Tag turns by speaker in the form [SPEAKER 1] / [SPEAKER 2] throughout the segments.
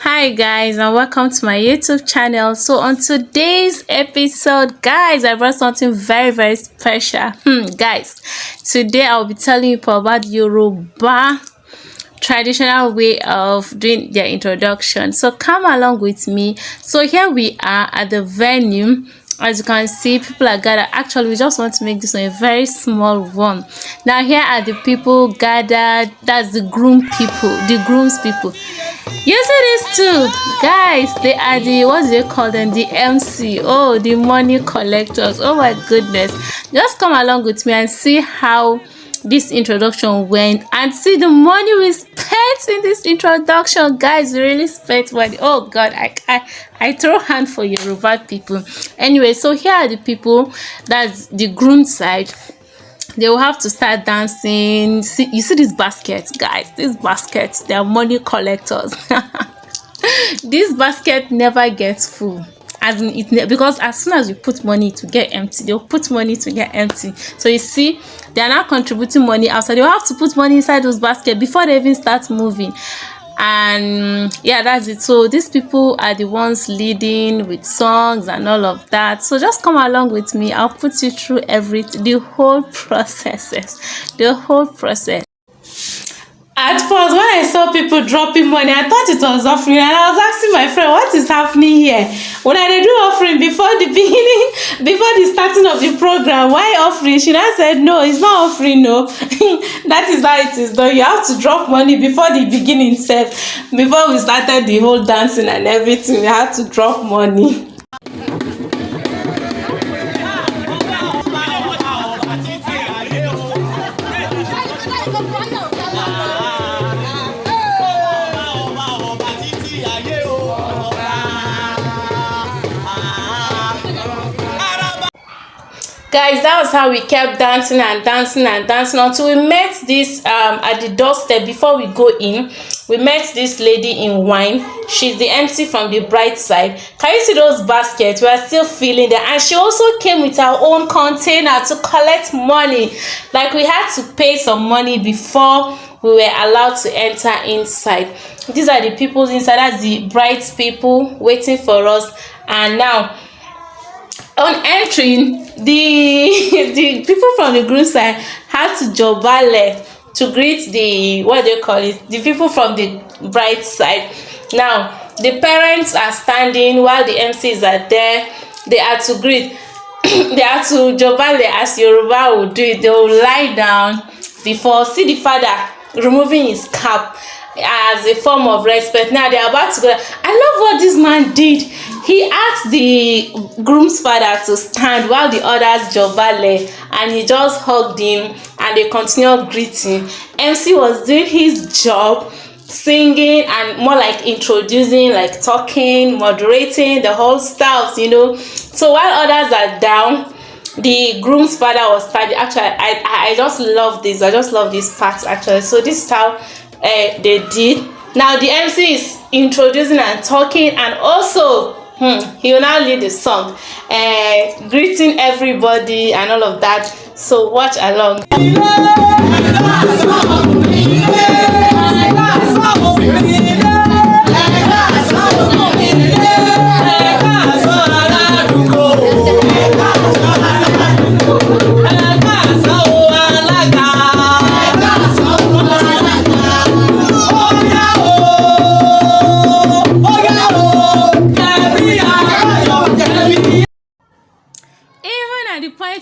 [SPEAKER 1] Hi guys, and welcome to my YouTube channel. So on today's episode, guys, I brought something very special. Guys, today I'll be telling you about Yoruba traditional way of doing their introduction. So come along with me. So here we are at the venue. As you can see, people are gathered. Actually, we just want to make this one a very small one. Now here are the people gathered. That's the groom people, the groom's people. You see this too, guys. They are the, what do they call them, the MC. Oh, the money collectors. Oh my goodness, just come along with me and see how this introduction went and see the money we spent in this introduction. Guys, we really spent money. Oh god, I throw hand for Yoruba people. Anyway, so here are the people. That's the groom side. They will have to start dancing. See, you see these baskets, guys. These baskets, they are money collectors. This basket never gets full, as in it, because as soon as you put money to get empty, they'll put money to get empty. So you see, they are not contributing money outside. They'll have to put money inside those baskets before they even start moving. And yeah, that's it. So these people are the ones leading with songs and all of that. So just come along with me. I'll put you through everything, the whole process. At first, when I saw people dropping money, I thought it was offering, and I was asking my friend, what is happening here? When I do offering before the beginning, before the starting of the program, why offering? She now said, no, it's not offering, no. That is how it is though. You have to drop money before the beginning itself. Before we started the whole dancing and everything, we had to drop money. Guys, that was how we kept dancing until we met this at the doorstep. Before we go in, we met this lady in wine. She's the MC from the bride side. Can you see those baskets? We are still feeling them, and she also came with her own container to collect money. Like, we had to pay some money before we were allowed to enter inside. These are the people inside. That's the bride's people waiting for us. And now, on entering, the people from the groom side had to jobale to greet the, what do you call it, the people from the bride side. Now the parents are standing while the MCs are there. They are to greet. They are to jobale, as Yoruba would do it. They will lie down before, see the father removing his cap as a form of respect. Now they are about to go. I love what this man did. He asked the groom's father to stand while the others jobale, and he just hugged him and they continued greeting. MC was doing his job, singing and more like introducing, like talking, moderating the whole stuff, you know. So while others are down, the groom's father was standing. Actually, I just love this. I just love this part actually. So this is how they did. Now the MC is introducing and talking, and also he will now lead the song, greeting everybody and all of that. So watch along.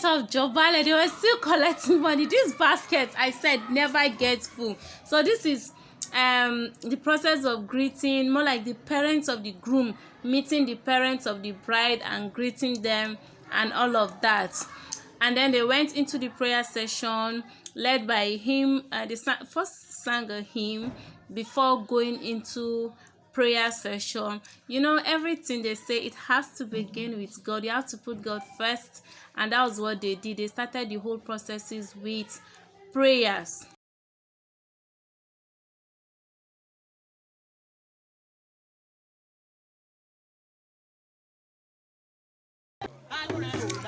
[SPEAKER 1] Of jobale, they were still collecting money. These baskets, I said, never get full. So this is the process of greeting, more like the parents of the groom meeting the parents of the bride and greeting them and all of that. And then they went into the prayer session led by him. They first sang a hymn before going into prayer session. You know, everything they say, it has to begin with God. You have to put God first, and that was what they did. They started the whole processes with prayers.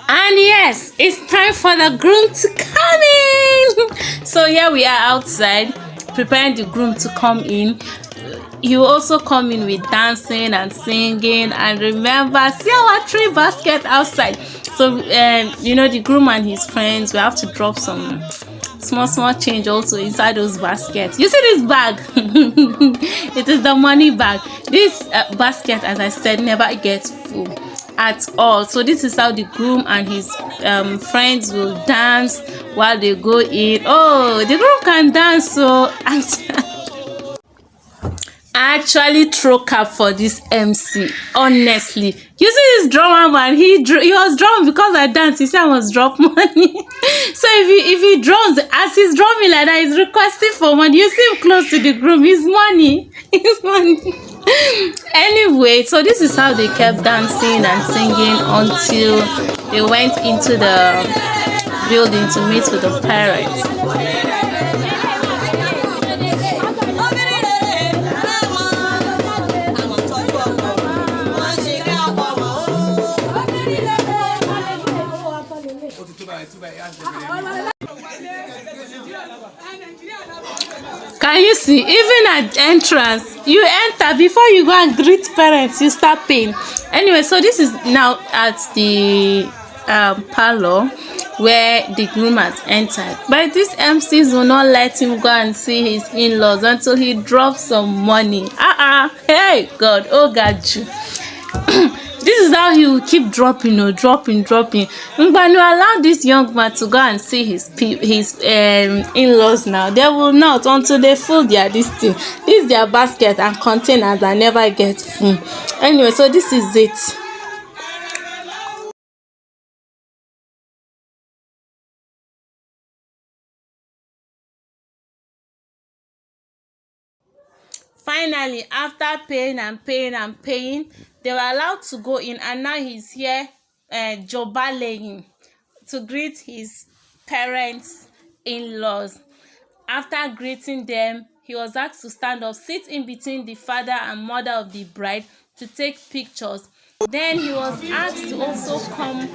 [SPEAKER 1] And yes, it's time for the groom to come in. So here we are outside preparing the groom to come in. he will also come in with dancing and singing. And remember, see our 3 basket outside. So you know, the groom and his friends, we have to drop some small change also inside those baskets. You see this bag? It is the money bag. This basket, as I said, never gets full at all. So this is how the groom and his friends will dance while they go in. Oh, the groom can dance. So I actually throw cap for this MC, honestly. You see this drummer man, he was drumming because I danced. He said I must drop money. So if he drums, as he's drumming like that, he's requesting for money. You see him close to the groom, his money. His money. Anyway, so this is how they kept dancing and singing until they went into the building to meet with the parents. Can you see, even at entrance, you enter before you go and greet parents, you start paying. Anyway, so this is now at the parlor where the groom has entered, but these MCs will not let him go and see his in-laws until he drops some money. Hey God, oh God, you. This is how he will keep dropping, dropping. But you allow this young man to go and see his in-laws now. They will not until they fill their this their basket and containers and never get full. Anyway, so this is it. Finally, after paying, they were allowed to go in, and now he's here jobalaying to greet his parents in-laws. After greeting them, he was asked to stand up, sit in between the father and mother of the bride to take pictures. Then he was asked to also come to the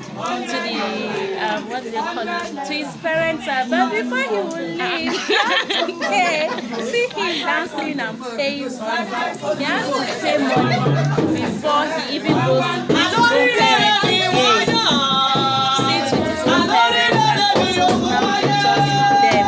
[SPEAKER 1] what do they call it, to his parents' side. But before he would leave, he has to pay. See him dancing and paying money. He has to pay money before he even goes to his own parents again. Sit with his own parents and also snap pictures with them.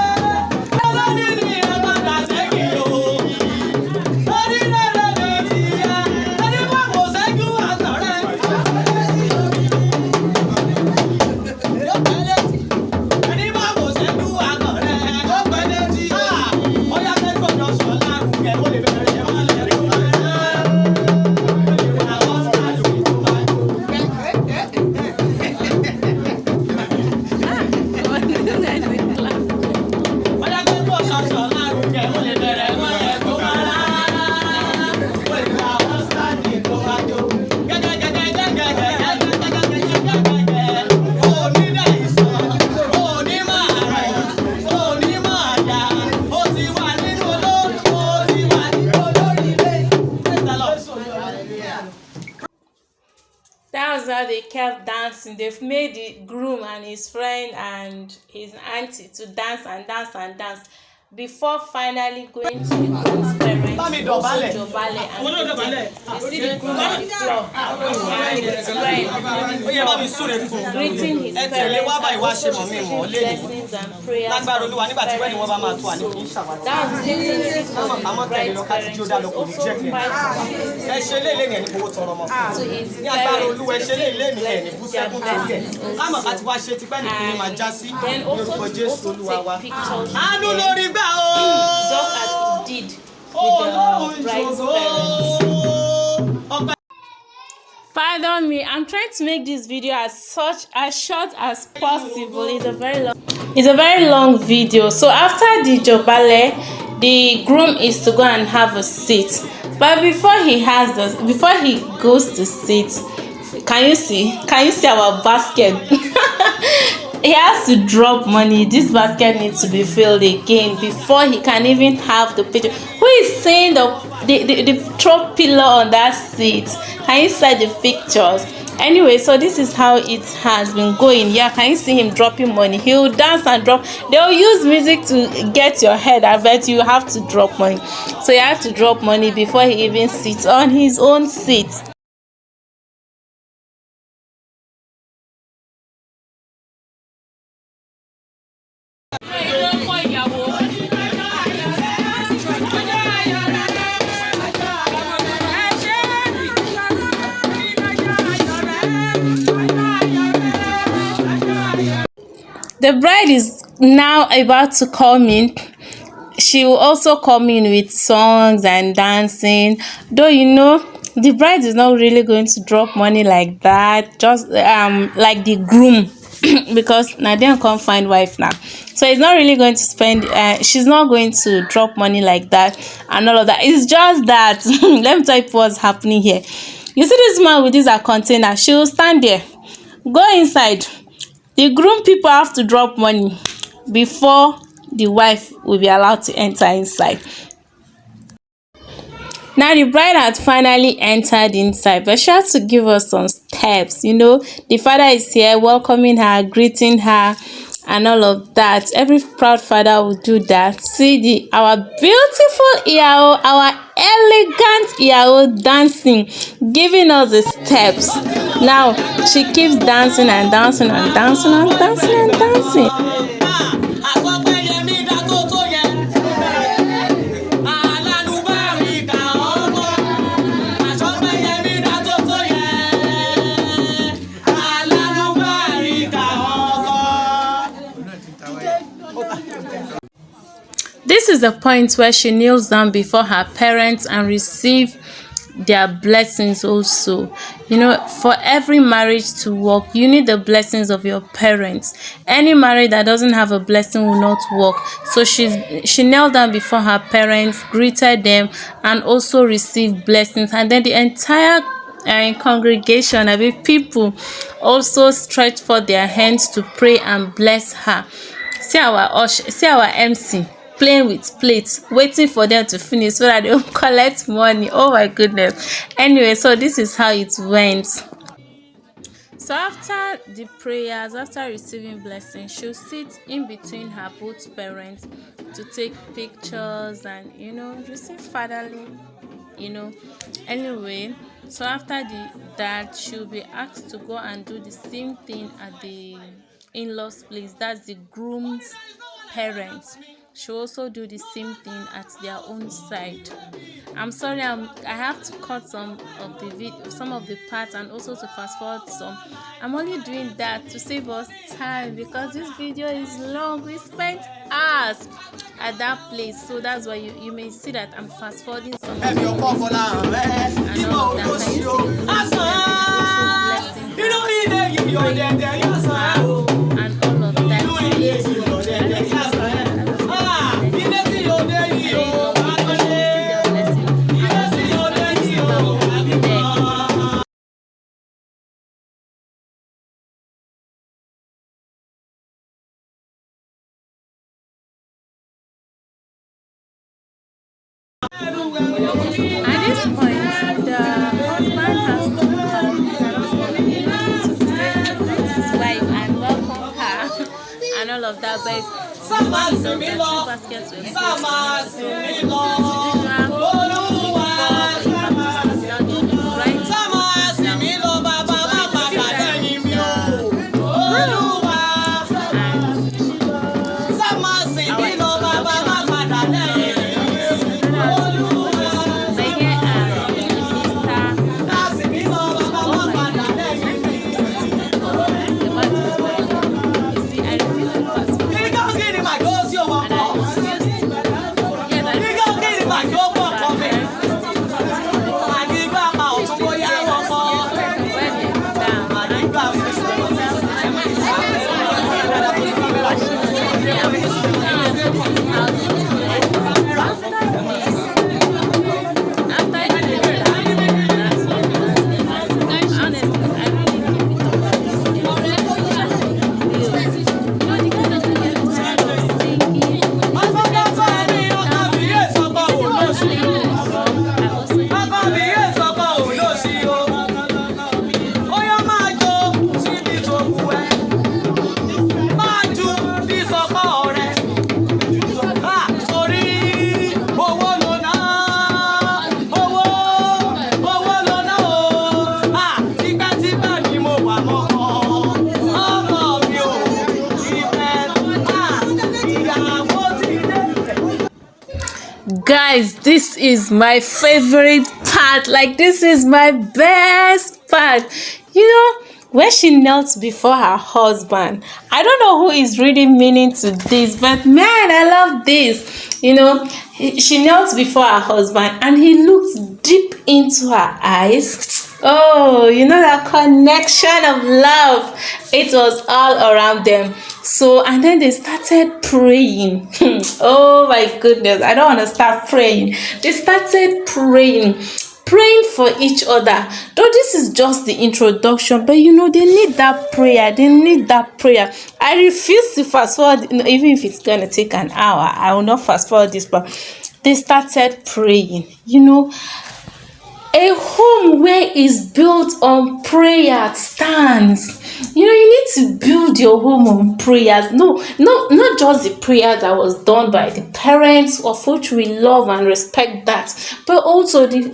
[SPEAKER 1] That's how they kept dancing. They've made the groom and his friend and his auntie to dance before finally going to the groom's parents. Also jobale and you see the groom on the floor and his friend greeting his parents and also receiving blessings and prayers from his parents also. That was the same thing with the bride's parents. Was also quite to his parents. Then also take pictures with them, just as he did with the bride's parents. Pardon me, I'm trying to make this video as short as possible. It's a very long video. So after the jobale, the groom is to go and have a seat. But before he goes to sit, can you see our basket? He has to drop money. This basket needs to be filled again before he can even have the picture. Who is saying the throw pillow on that seat? Can you see the pictures? Anyway, so this is how it has been going. Yeah, can you see him dropping money? He'll dance and drop. They'll use music to get your head. I bet you have to drop money. So you have to drop money before he even sits on his own seat. The bride is now about to come in. She will also come in with songs and dancing. Though the bride is not really going to drop money like that, just like the groom, because Nadia can't find wife now. So he's not really going to spend. She's not going to drop money like that and all of that. It's just that let me tell you what's happening here. You see this man with this container. She will stand there, go inside. The groom people have to drop money before the wife will be allowed to enter inside. Now the bride had finally entered inside, but she had to give us some steps. The father is here welcoming her, greeting her, and all of that. Every proud father will do that. See our beautiful Iyao, our elegant Iyao dancing, giving us the steps. Now she keeps dancing and dancing and dancing and dancing and dancing. This is the point where she kneels down before her parents and receive their blessings also. For every marriage to work, you need the blessings of your parents. Any marriage that doesn't have a blessing will not work. So she knelt down before her parents, greeted them, and also received blessings. And then the entire congregation, people, also stretched forth their hands to pray and bless her. See our MC playing with plates, waiting for them to finish so that they'll collect money. Oh my goodness. Anyway, so this is how it went. So after the prayers, after receiving blessings, she'll sit in between her both parents to take pictures and receive fatherly Anyway, so after that, she'll be asked to go and do the same thing at the in-laws place. That's the groom's parents. She'll also do the same thing at their own side. I'm sorry, I have to cut some of the parts and also to fast forward some. I'm only doing that to save us time because this video is long. We spent hours at that place, so that's why you may see that I'm fast forwarding some of the and all of that. At this point, the husband has to come to say his wife and welcome her and all of that. But the two baskets
[SPEAKER 2] Go
[SPEAKER 1] guys, this is my favorite part. Like, this is my best part. You know, when she knelt before her husband, I don't know who is really meaning to this, but man, I love this. You know, she knelt before her husband and he looked deep into her eyes. Oh, you know, that connection of love. It was all around them. So, and then they started praying. Oh my goodness, I don't want to start praying. They started praying for each other. Though this is just the introduction, but you know, they need that prayer. They need that prayer. I refuse to fast forward, you know, even if it's gonna take an hour. I will not fast forward this, but they started praying. You know, a home where is built on prayer stands. You know, you need to build your home on prayers. No, not just the prayer that was done by the parents, of which we love and respect that, but also the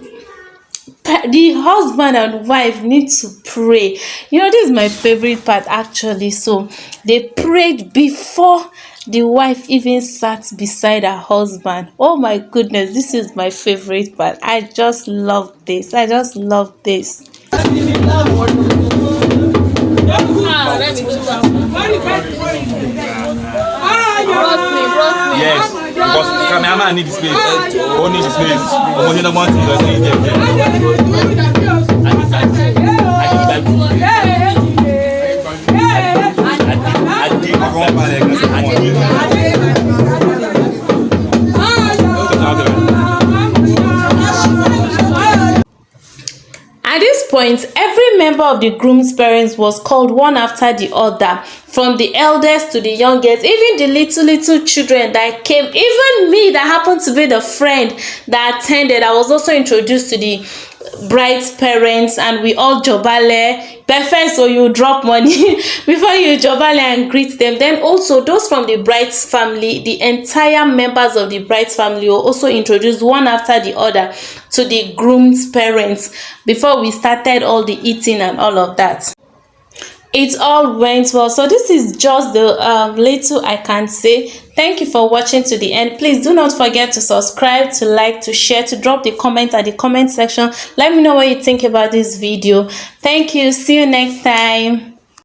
[SPEAKER 1] husband and wife need to pray. You know, this is my favorite part actually. So they prayed before the wife even sat beside her husband. Oh my goodness, this is my favorite part. I just love this. I just love this.
[SPEAKER 2] Yes, because cameraman need the space. Who need the space? Only the one thing that's
[SPEAKER 1] At this point, every member of the groom's parents was called one after the other, from the eldest to the youngest, even the little children that came, even me that happened to be the friend that attended. I was also introduced to the bride's parents, and we all jobale. Perfect, so you drop money before you jobale and greet them. Then also those from the bride's family, the entire members of the bride's family were also introduced one after the other to the groom's parents before we started all the eating and all of that. It all went well. So this is just the little I can say. Thank you for watching to the end. Please do not forget to subscribe, to like, to share, to drop the comment at the comment section. Let me know what you think about this video. Thank you. See you next time.